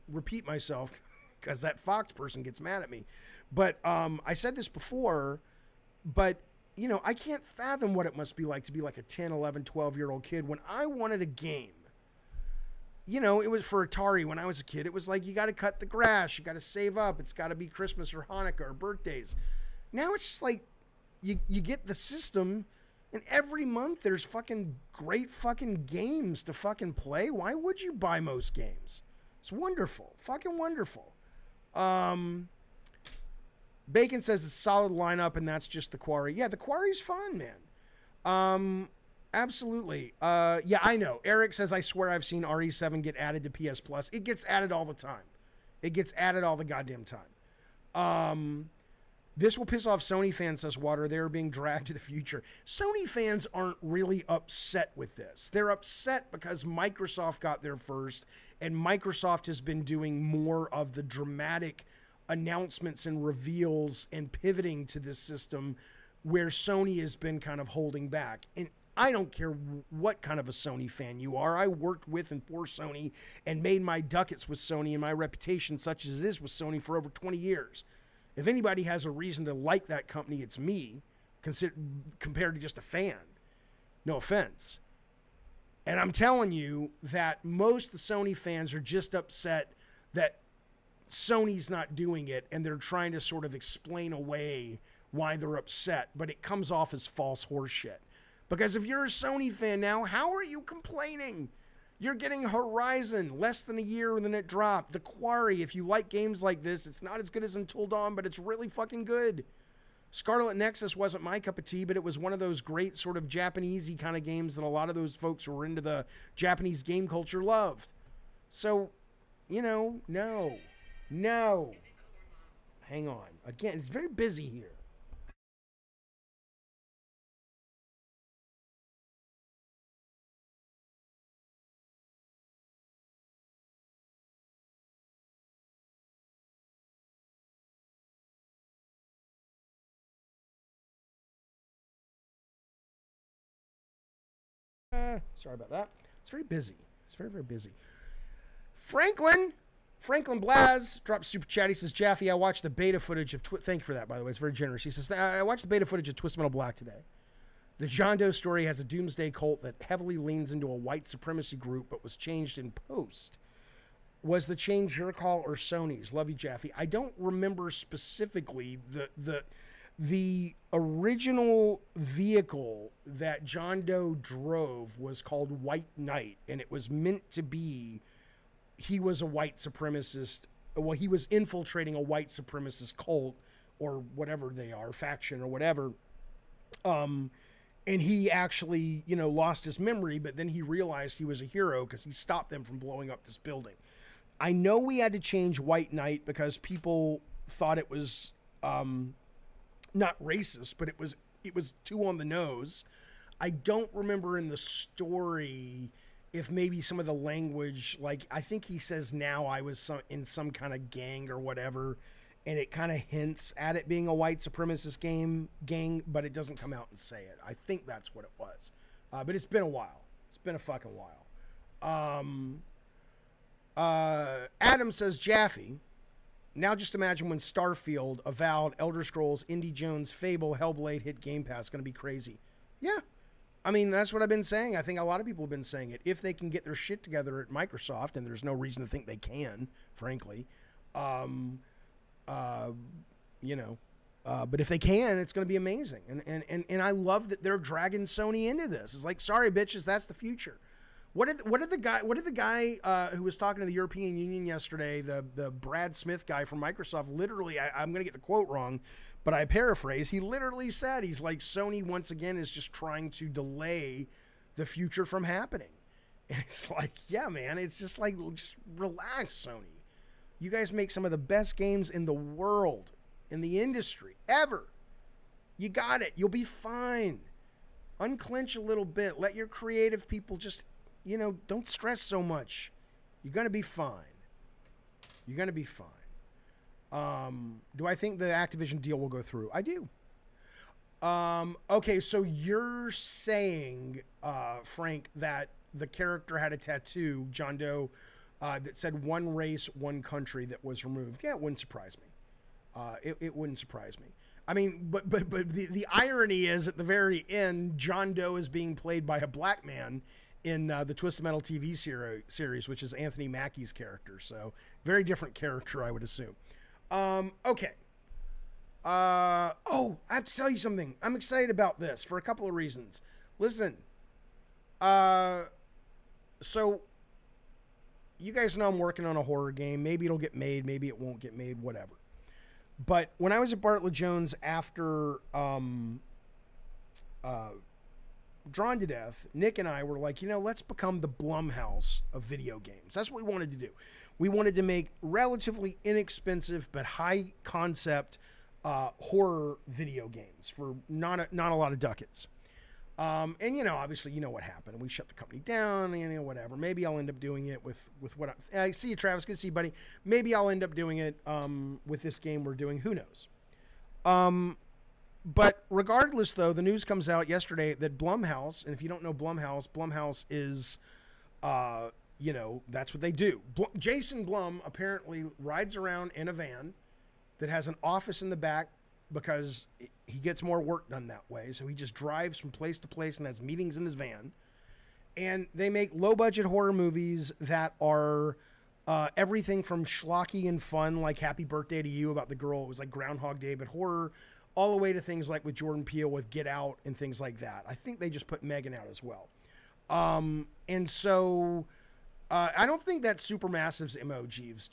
repeat myself because that Fox person gets mad at me. But I said this before, but, I can't fathom what it must be like to be like a 10, 11, 12-year-old kid. When I wanted a game, it was for Atari when I was a kid. It was like, you got to cut the grass. You got to save up. It's got to be Christmas or Hanukkah or birthdays. Now it's just like you get the system and every month there's fucking great fucking games to fucking play. Why would you buy most games? It's wonderful. Fucking wonderful. Bacon says it's a solid lineup and that's just the Quarry. Yeah, the Quarry's fun, man. Absolutely. Yeah, I know. Eric says, I swear I've seen RE7 get added to PS Plus. It gets added all the time. It gets added all the goddamn time. This will piss off Sony fans, says Water. They're being dragged to the future. Sony fans aren't really upset with this. They're upset because Microsoft got there first, and Microsoft has been doing more of the dramatic announcements and reveals and pivoting to this system where Sony has been kind of holding back. And I don't care what kind of a Sony fan you are. I worked with and for Sony and made my ducats with Sony and my reputation such as it is with Sony for over 20 years. If anybody has a reason to like that company, it's me, compared to just a fan. No offense. And I'm telling you that most of the Sony fans are just upset that Sony's not doing it and they're trying to sort of explain away why they're upset, but it comes off as false horseshit. Because if you're a Sony fan now, how are you complaining? You're getting Horizon less than a year than it dropped. The Quarry, if you like games like this, it's not as good as Until Dawn, but it's really fucking good. Scarlet Nexus wasn't my cup of tea, but it was one of those great sort of Japanesey kind of games that a lot of those folks who were into the Japanese game culture loved. So, no. Hang on. Again, it's very busy here. Sorry about that. It's very busy. It's very, very busy. Franklin Blaz drops super chat. He says, Jaffe, I watched the beta footage of... Thank you for that, by the way. It's very generous. He says, I watched the beta footage of Twist Metal Black today. The John Doe story has a doomsday cult that heavily leans into a white supremacy group but was changed in post. Was the change your call or Sony's? Love you, Jaffe. I don't remember specifically the original vehicle that John Doe drove was called White Knight, and it was meant to be he was a white supremacist. Well, he was infiltrating a white supremacist cult or whatever they are, faction or whatever. And he actually, lost his memory, but then he realized he was a hero because he stopped them from blowing up this building. I know we had to change White Knight because people thought it was not racist, but it was too on the nose. I don't remember in the story if maybe some of the language, like I think he says now I was in some kind of gang or whatever, and it kind of hints at it being a white supremacist gang, but it doesn't come out and say it. I think that's what it was. But it's been a while. It's been a fucking while. Adam says, Jaffe, now just imagine when Starfield, Avowed, Elder Scrolls, Indie Jones, Fable, Hellblade hit Game Pass. It's going to be crazy. Yeah. I mean, that's what I've been saying. I think a lot of people have been saying it. If they can get their shit together at Microsoft, and there's no reason to think they can, frankly, but if they can, it's going to be amazing. And I love that they're dragging Sony into this. It's like, sorry, bitches, that's the future. What did the guy who was talking to the European Union yesterday, the Brad Smith guy from Microsoft, literally, I'm going to get the quote wrong, but I paraphrase, he literally said, he's like, Sony once again is just trying to delay the future from happening. And it's like, yeah, man, it's just like, just relax, Sony. You guys make some of the best games in the world, in the industry, ever. You got it. You'll be fine. Unclench a little bit. Let your creative people just, don't stress so much. You're going to be fine. You're going to be fine. Do I think the Activision deal will go through? I do. Okay, so you're saying, Frank, that the character had a tattoo, John Doe, that said one race, one country that was removed. Yeah, it wouldn't surprise me. It wouldn't surprise me. I mean, but the irony is at the very end, John Doe is being played by a black man in the Twisted Metal TV series, which is Anthony Mackie's character. So very different character, I would assume. Okay. I have to tell you something. I'm excited about this for a couple of reasons. Listen. So you guys know I'm working on a horror game. Maybe it'll get made. Maybe it won't get made. Whatever. But when I was at Bartlett Jones after Drawn to Death, Nick and I were like, let's become the Blumhouse of video games. That's what we wanted to do. We wanted to make relatively inexpensive but high concept horror video games for not a lot of ducats. And obviously, what happened. We shut the company down, whatever. Maybe I'll end up doing it with what I see you, Travis. Good to see you, buddy. Maybe I'll end up doing it with this game we're doing. Who knows? But regardless, though, the news comes out yesterday that Blumhouse, and if you don't know Blumhouse is, that's what they do. Jason Blum apparently rides around in a van that has an office in the back because he gets more work done that way. So he just drives from place to place and has meetings in his van. And they make low-budget horror movies that are everything from schlocky and fun, like Happy Birthday to You about the girl. It was like Groundhog Day, but horror, all the way to things like with Jordan Peele with Get Out and things like that. I think they just put Megan out as well. And so I don't think that's Supermassive's MO, Jeeves.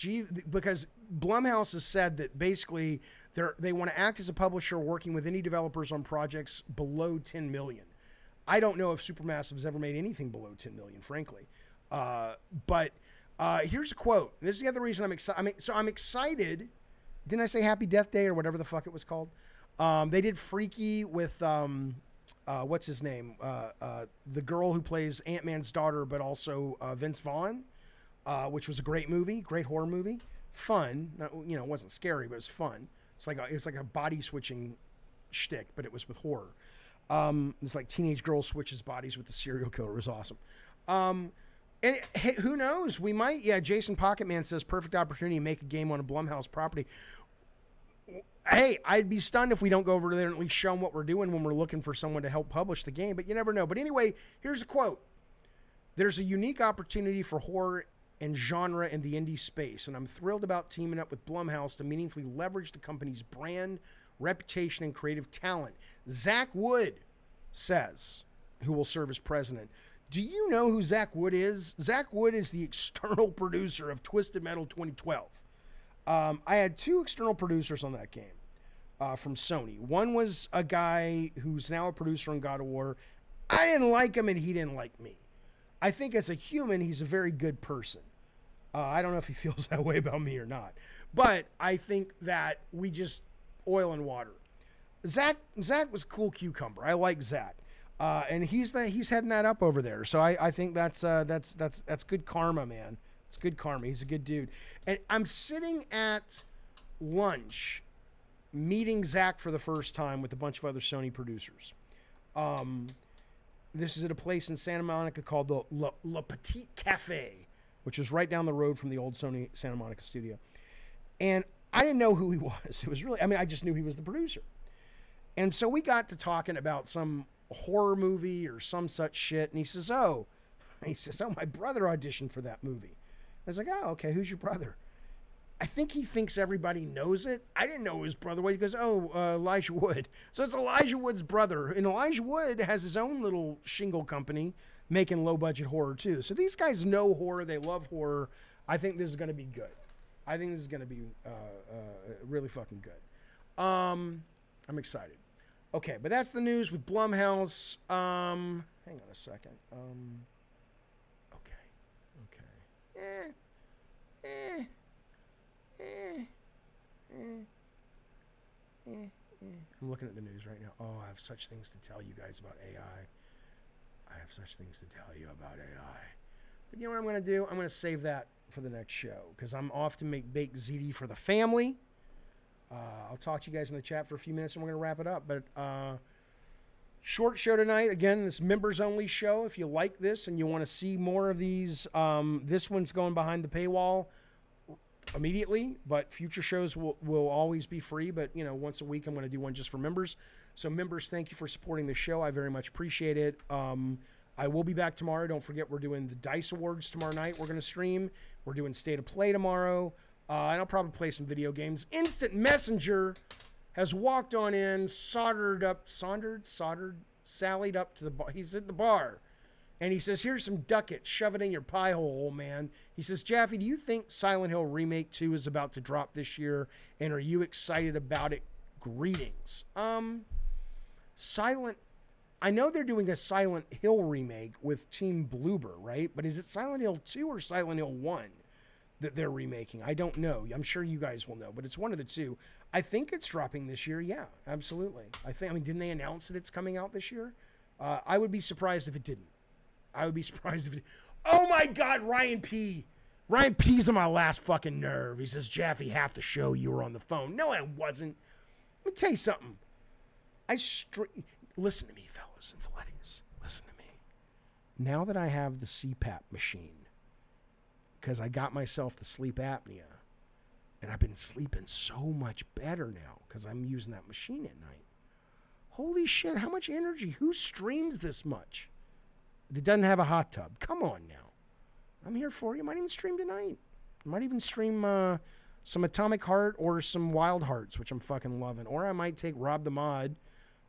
Because Blumhouse has said that basically they want to act as a publisher working with indie developers on projects below 10 million. I don't know if Supermassive's ever made anything below 10 million, frankly. But here's a quote. This is the other reason I'm excited. I'm excited. Didn't I say Happy Death Day or whatever the fuck it was called? They did Freaky with, what's his name? The girl who plays Ant-Man's daughter, but also Vince Vaughn, which was a great movie, great horror movie. Fun. It wasn't scary, but it was fun. It's like a body switching shtick, but it was with horror. It's like teenage girl switches bodies with the serial killer. It was awesome. And hey, who knows? We might. Yeah, Jason Pocketman says perfect opportunity to make a game on a Blumhouse property. Hey, I'd be stunned if we don't go over there and at least show them what we're doing when we're looking for someone to help publish the game, but you never know. But anyway, here's a quote. There's a unique opportunity for horror and genre in the indie space, and I'm thrilled about teaming up with Blumhouse to meaningfully leverage the company's brand, reputation, and creative talent. Zach Wood says, who will serve as president. Do you know who Zach Wood is? Zach Wood is the external producer of Twisted Metal 2012. I had 2 external producers on that game from Sony. One was a guy who's now a producer on God of War. I didn't like him and he didn't like me. I think as a human, he's a very good person. I don't know if he feels that way about me or not. But I think that we just oil and water. Zach was cool cucumber. I like Zach. And he's heading that up over there. So I think that's good karma, man. It's good karma. He's a good dude. And I'm sitting at lunch meeting Zach for the first time with a bunch of other Sony producers. This is at a place in Santa Monica called the Le Petit Cafe, which is right down the road from the old Sony Santa Monica studio. And I didn't know who he was. It was really, I just knew he was the producer. And so we got to talking about some horror movie or some such shit. And he says, oh, my brother auditioned for that movie. I was like, oh, okay, who's your brother? I think he thinks everybody knows it. I didn't know his brother. He goes, Elijah Wood. So it's Elijah Wood's brother. And Elijah Wood has his own little shingle company making low-budget horror, too. So these guys know horror. They love horror. I think this is going to be good. I think this is going to be really fucking good. I'm excited. Okay, but that's the news with Blumhouse. Hang on a second. Okay. I'm looking at the news right now. Oh, I have such things to tell you guys about AI. But you know what I'm going to do? I'm going to save that for the next show because I'm off to make baked ziti for the family. I'll talk to you guys in the chat for a few minutes and we're going to wrap it up. But short show tonight. Again, this members only show. If you like this and you want to see more of these, this one's going behind the paywall immediately, but future shows will always be free. But once a week I'm going to do one just for members. So members, thank you for supporting the show. I very much appreciate it. I will be back tomorrow. Don't forget, we're doing the DICE Awards tomorrow night. We're going to stream. We're doing State of Play tomorrow. And I'll probably play some video games. Instant Messenger has walked on in, sallied up to the bar. He's at the bar. And he says, here's some ducats. Shove it in your pie hole, old man. He says, Jaffe, do you think Silent Hill Remake 2 is about to drop this year? And are you excited about it? Greetings. I know they're doing a Silent Hill remake with Team Bloober, right? But is it Silent Hill 2 or Silent Hill 1 that they're remaking? I don't know. I'm sure you guys will know, but it's one of the two. I think it's dropping this year. Yeah, absolutely. Didn't they announce that it's coming out this year? I would be surprised if it didn't. Oh my God, Ryan P. Ryan P's on my last fucking nerve. He says, Jaffe, half the show you were on the phone. No, I wasn't. Let me tell you something. Listen to me, fellas and fillettes. Listen to me. Now that I have the CPAP machine, because I got myself the sleep apnea, and I've been sleeping so much better now because I'm using that machine at night. Holy shit, how much energy? Who streams this much? It doesn't have a hot tub. Come on now. I'm here for you. I might even stream tonight. I might even stream some Atomic Heart or some Wild Hearts, which I'm fucking loving. Or I might take Rob the Mod,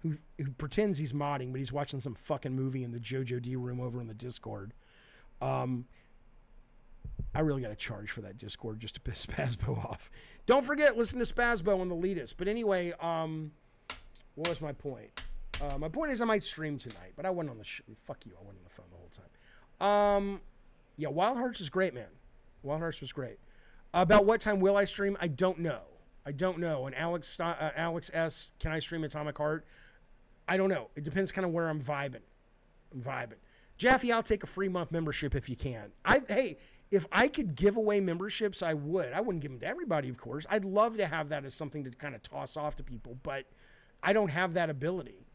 who pretends he's modding, but he's watching some fucking movie in the JoJo D room over in the Discord. I really got to charge for that Discord just to piss Spazbo off. Don't forget, listen to Spazbo on the Leadus. But anyway, what was my point? My point is I might stream tonight, but I wasn't on the fuck you, I wasn't on the phone the whole time. Yeah, Wild Hearts is great, man. Wild Hearts was great. About what time will I stream? I don't know. And Alex S., can I stream Atomic Heart? I don't know. It depends kind of where I'm vibing. Jaffe, I'll take a free month membership if you can. Hey, if I could give away memberships, I would. I wouldn't give them to everybody, of course. I'd love to have that as something to kind of toss off to people, but I don't have that ability.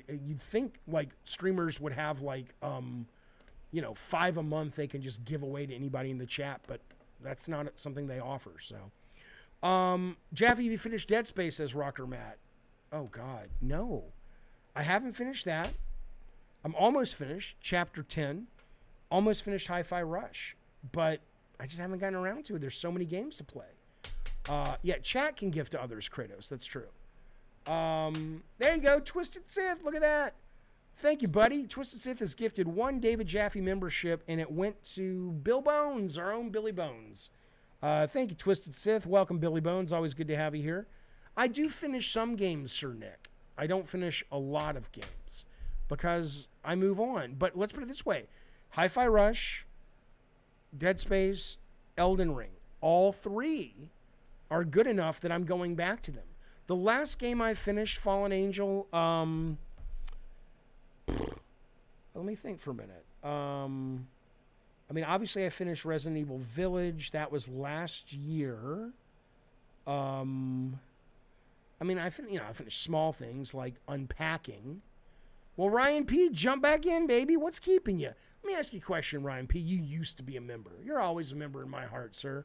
You'd think like streamers would have like, $5 a month they can just give away to anybody in the chat, but that's not something they offer. So, Jaffe, you finished Dead Space, says Rocker Matt. Oh God, no, I haven't finished that. I'm almost finished Chapter 10, almost finished Hi-Fi Rush, but I just haven't gotten around to it. There's so many games to play. Yeah, chat can gift to others, Kratos. That's true. There you go, Twisted Sith. Look at that. Thank you, buddy. Twisted Sith has gifted 1 David Jaffe membership, and it went to Bill Bones, our own Billy Bones. Thank you, Twisted Sith. Welcome, Billy Bones. Always good to have you here. I do finish some games, Sir Nick. I don't finish a lot of games because I move on. But let's put it this way. Hi-Fi Rush, Dead Space, Elden Ring. All 3 are good enough that I'm going back to them. The last game I finished, Fallen Angel, let me think for a minute. I mean, obviously I finished Resident Evil Village. That was last year. I mean, I finished small things like Unpacking. Well, Ryan P., jump back in, baby. What's keeping you? Let me ask you a question, Ryan P. You used to be a member. You're always a member in my heart, sir.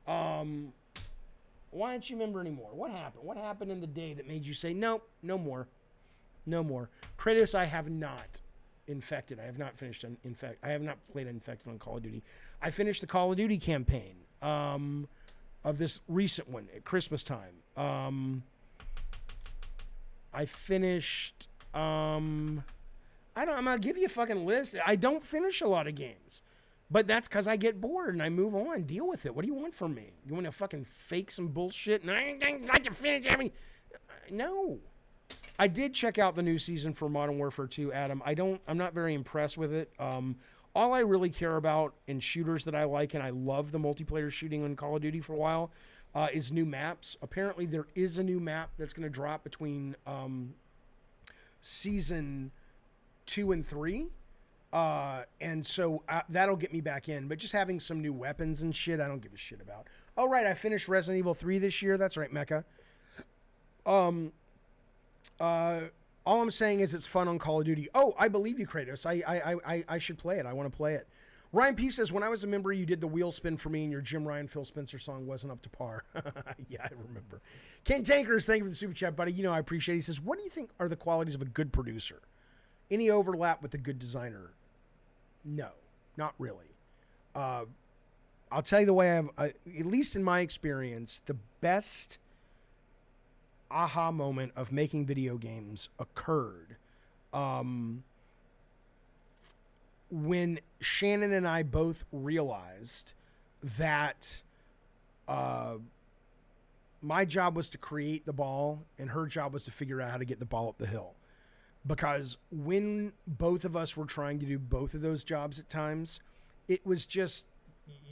Why aren't you a member anymore? What happened? What happened in the day that made you say, nope, no more? No more. Kratos, I have not Infected. I have not finished I have not played Infected on Call of Duty. I finished the Call of Duty campaign of this recent one at Christmas time. I finished... I'm gonna give you a fucking list. I don't finish a lot of games. But that's because I get bored and I move on. Deal with it. What do you want from me? You want to fucking fake some bullshit and I ain't got to finish everything? No. I did check out the new season for Modern Warfare 2, Adam. I'm not very impressed with it. All I really care about in shooters that I like, and I love the multiplayer shooting on Call of Duty for a while, is new maps. Apparently there is a new map that's going to drop between season 2 and 3. And so that'll get me back in. But just having some new weapons and shit, I don't give a shit about. Oh, right, I finished Resident Evil 3 this year. That's right, Mecca. All I'm saying is it's fun on Call of Duty. Oh, I believe you, Kratos. I should play it. I want to play it. Ryan P. says, when I was a member, you did the wheel spin for me and your Jim Ryan, Phil Spencer song wasn't up to par. Yeah, I remember. Ken Tankers, thank you for the super chat, buddy. You know I appreciate it. He says, what do you think are the qualities of a good producer? Any overlap with a good designer? No, not really. I'll tell you the way at least in my experience, the best aha moment of making video games occurred when Shannon and I both realized that my job was to create the ball and her job was to figure out how to get the ball up the hill. Because when both of us were trying to do both of those jobs at times, it was just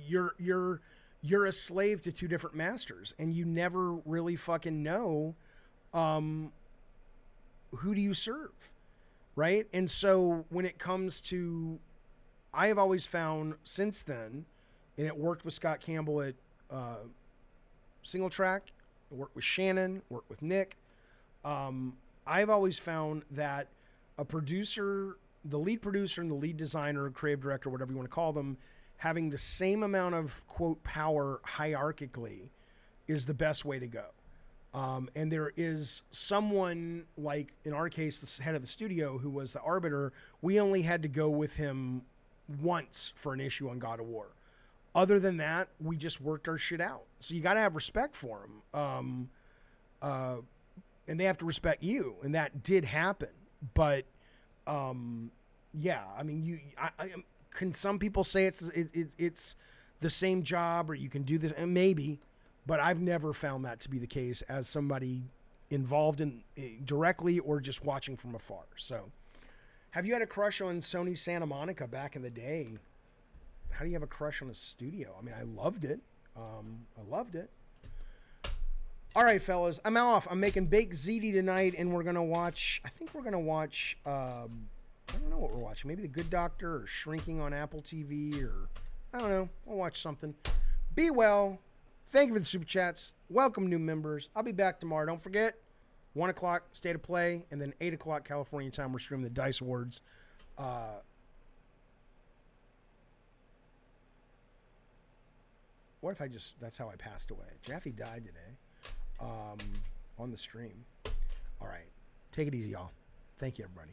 you're a slave to two different masters, and you never really fucking know who do you serve, right? And so when it comes to, I have always found since then, and it worked with Scott Campbell at Single Track, it worked with Shannon, worked with Nick. I've always found that a producer, the lead producer and the lead designer, creative director, whatever you want to call them, having the same amount of, quote, power hierarchically is the best way to go. And there is someone, like in our case, the head of the studio, who was the arbiter. We only had to go with him once for an issue on God of War. Other than that, we just worked our shit out. So you got to have respect for him. And they have to respect you. And that did happen. But, yeah, I mean, can some people say it's the same job or you can do this? And maybe. But I've never found that to be the case as somebody involved in directly or just watching from afar. So, have you had a crush on Sony Santa Monica back in the day? How do you have a crush on a studio? I mean, I loved it. I loved it. All right, fellas, I'm off. I'm making baked ziti tonight, and we're gonna watch. I think we're gonna watch. I don't know what we're watching. Maybe The Good Doctor or Shrinking on Apple TV, or I don't know. We'll watch something. Be well. Thank you for the super chats. Welcome new members. I'll be back tomorrow. Don't forget, 1 o'clock, State of Play, and then 8 o'clock California time, we're streaming the DICE Awards. What if I just, that's how I passed away. Jaffe died today on the stream. All right. Take it easy, y'all. Thank you, everybody.